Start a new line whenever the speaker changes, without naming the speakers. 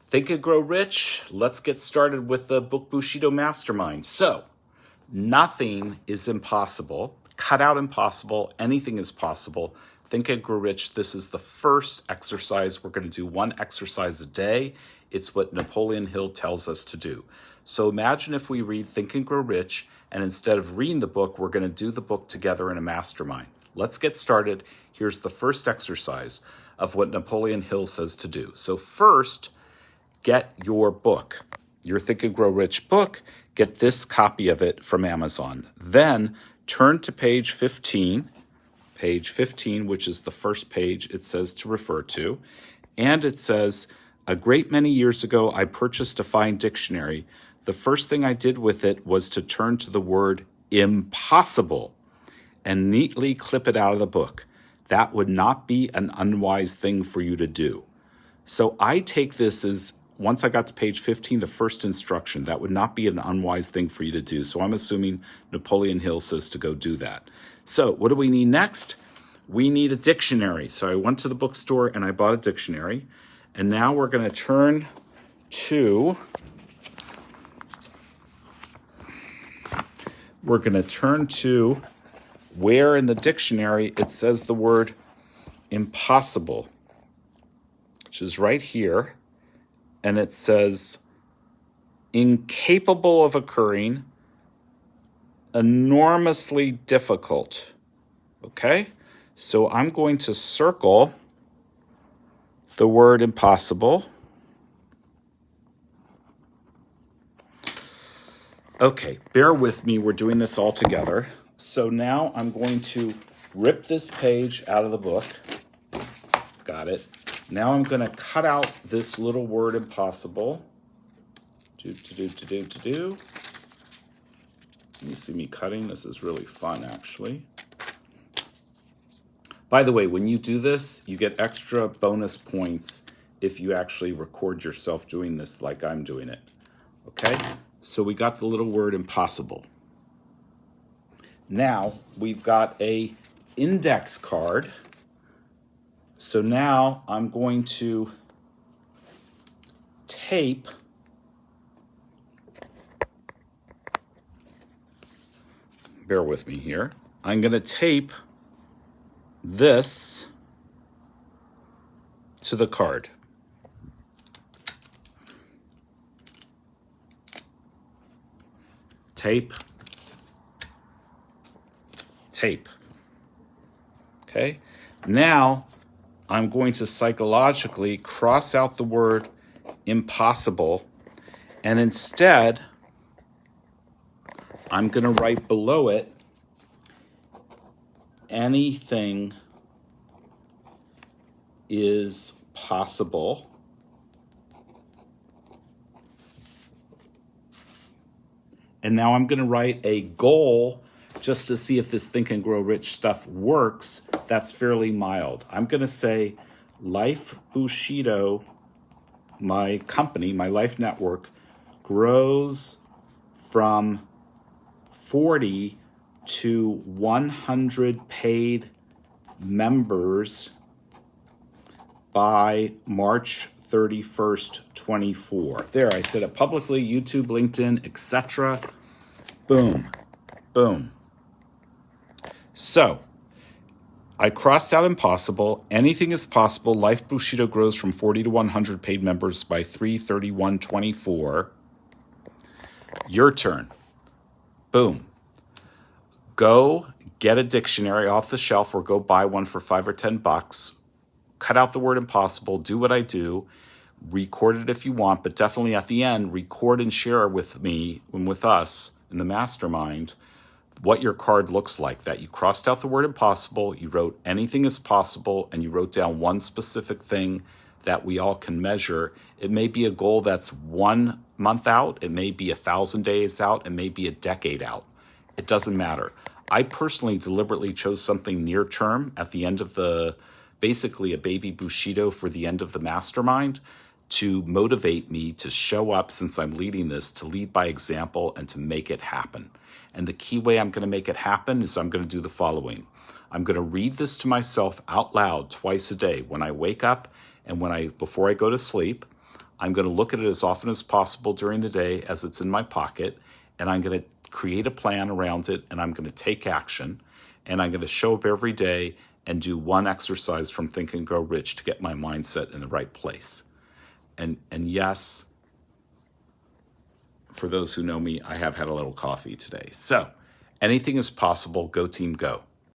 Think and Grow Rich. Let's get started with the Book Bushido Mastermind. So, nothing is impossible. Cut out impossible. Anything is possible. Think and Grow Rich. This is the first exercise. We're going to do one exercise a day. It's what Napoleon Hill tells us to do. So imagine if we read Think and Grow Rich, and instead of reading the book, we're going to do the book together in a mastermind. Let's get started. Here's the first exercise of what Napoleon Hill says to do. So first, get your book, your Think and Grow Rich book. Get this copy of it from Amazon. Then turn to page 15, which is the first page it says to refer to. And it says, a great many years ago, I purchased a fine dictionary. The first thing I did with it was to turn to the word impossible and neatly clip it out of the book. That would not be an unwise thing for you to do. So I take this as, once I got to page 15, the first instruction, that would not be an unwise thing for you to do. So I'm assuming Napoleon Hill says to go do that. So what do we need next? We need a dictionary. So I went to the bookstore and I bought a dictionary. And now we're going to turn to where in the dictionary it says the word impossible, which is right here. And it says incapable of occurring, enormously difficult. Okay? So I'm going to circle the word impossible. Okay, bear with me. We're doing this all together. So now I'm going to rip this page out of the book. Got it. Now I'm going to cut out this little word impossible. You see me cutting? This is really fun, actually. By the way, when you do this, you get extra bonus points if you actually record yourself doing this like I'm doing it. Okay? So we got the little word impossible. Now we've got a index card. So now I'm going to tape bear with me here. I'm going to tape this to the card. Tape. Okay? Now I'm going to psychologically cross out the word impossible, and instead I'm going to write below it anything is possible. And now I'm going to write a goal just to see if this Think and Grow Rich stuff works. That's fairly mild. I'm going to say Life Bushido, my company, my Life Network, grows from 40 to 100 paid members by March 31st, 24. There, I said it publicly, YouTube, LinkedIn, etc. Boom, boom. So, I crossed out impossible. Anything is possible. Life Bushido grows from 40 to 100 paid members by 3/31/24. Your turn. Boom. Go get a dictionary off the shelf or go buy one for $5 or $10. Cut out the word impossible. Do what I do. Record it if you want, but definitely at the end, record and share with me and with us in the mastermind what your card looks like. That you crossed out the word impossible, you wrote anything is possible, and you wrote down one specific thing that we all can measure. It may be a goal that's 1 month out. It may be 1,000 days out. It may be a decade out. It doesn't matter. I personally deliberately chose something near term at the end of basically a baby Bushido for the end of the mastermind, to motivate me to show up, since I'm leading this, to lead by example and to make it happen. And the key way I'm going to make it happen is I'm going to do the following. I'm going to read this to myself out loud twice a day, when I wake up and before I go to sleep. I'm going to look at it as often as possible during the day as it's in my pocket, and I'm going to create a plan around it, and I'm going to take action, and I'm going to show up every day and do one exercise from Think and Grow Rich to get my mindset in the right place. And yes, for those who know me, I have had a little coffee today. So anything is possible. Go team, go.